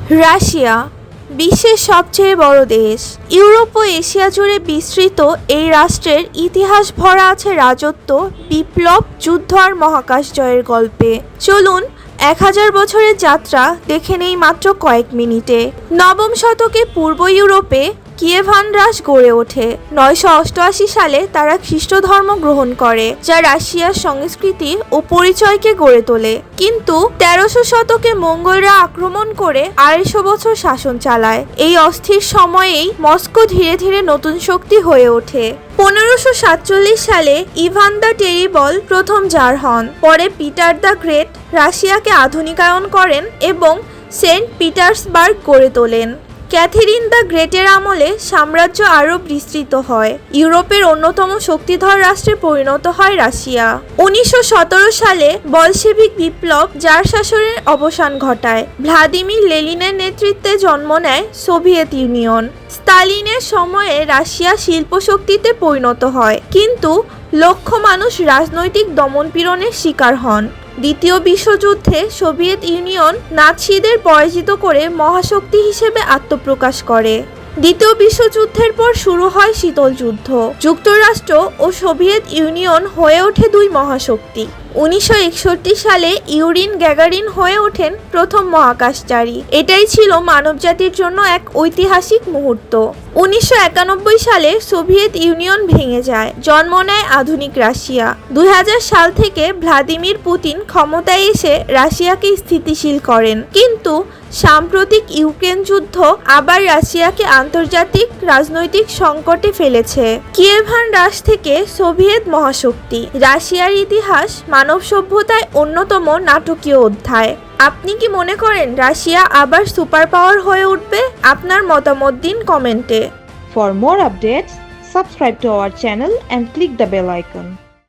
Russia বিশ্বের সবচেয়ে বড় দেশ। ইউরোপ ও এশিয়া জুড়ে বিস্তৃত এই রাষ্ট্রের ইতিহাস ভরা আছে রাজত্ব, বিপ্লব, যুদ্ধ আর মহাকাশ জয়ের গল্পে। চলুন 1000 বছরের যাত্রা দেখে নেই মাত্র কয়েক মিনিটে। নবম শতকে পূর্ব ইউরোপে কিয়েভান রাস গড়ে ওঠে। 988 সালে তারা খ্রিস্ট ধর্ম গ্রহণ করে, যা রাশিয়ার সংস্কৃতি ও পরিচয়কে গড়ে তোলে। কিন্তু 1300 শতকে মঙ্গলরা আক্রমণ করে 250 বছর শাসন চালায়। এই অস্থির সময়েই মস্কো ধীরে ধীরে নতুন শক্তি হয়ে ওঠে। 1547 সালে ইভান দ্য টেরিবল প্রথম জার হন। পরে পিটার দ্য গ্রেট রাশিয়াকে আধুনিকায়ন করেন এবং সেন্ট পিটার্সবার্গ গড়ে তোলেন। ক্যাথেরিন দ্য গ্রেটের আমলে সাম্রাজ্য আরও বিস্তৃত হয়। ইউরোপের অন্যতম শক্তিধর রাষ্ট্রে পরিণত হয় রাশিয়া। 1917 সালে বলশেভিক বিপ্লব জার শাসনের অবসান ঘটায়। ভ্লাদিমির লেনিনের নেতৃত্বে জন্ম নেয় সোভিয়েত ইউনিয়ন। স্তালিনের সময়ে রাশিয়া শিল্প শক্তিতে পরিণত হয়, কিন্তু লক্ষ মানুষ রাজনৈতিক দমনপীড়নের শিকার হন। দ্বিতীয় বিশ্বযুদ্ধে সোভিয়েত ইউনিয়ন নাৎসিদের পরাজিত করে মহাশক্তি হিসেবে আত্মপ্রকাশ করে। দ্বিতীয় বিশ্বযুদ্ধের পর শুরু হয় শীতল যুদ্ধ। যুক্তরাষ্ট্র ও সোভিয়েত ইউনিয়ন হয়ে ওঠে দুই মহাশক্তি। 1961 সালে ইউরিন গ্যাগারিন হয়ে ওঠেন প্রথম মহাকাশচারী। এটাই ছিল মানবজাতির জন্য এক ঐতিহাসিক মুহূর্ত। 1991 সালে সোভিয়েত ইউনিয়ন ভেঙে যায়, জন্ম নেয় আধুনিক রাশিয়া। 2000 সাল থেকে ভ্লাদিমির পুতিন ক্ষমতায় এসে রাশিয়াকে স্থিতিশীল করেন, কিন্তু সাম্প্রতিক ইউক্রেন যুদ্ধ আবার রাশিয়াকে আন্তর্জাতিক রাজনৈতিক সংকটে ফেলেছে। কিয়েভান রাস থেকে সোভিয়েত মহাশক্তি। রাশিয়ার ইতিহাস মানব সভ্যতায় অন্যতম নাটকীয় অধ্যায়। আপনি কি মনে করেন রাশিয়া আবার সুপার পাওয়ার হয়ে উঠবে? আপনার মতামত দিন কমেন্টে। For more updates, subscribe to our channel and click the bell icon.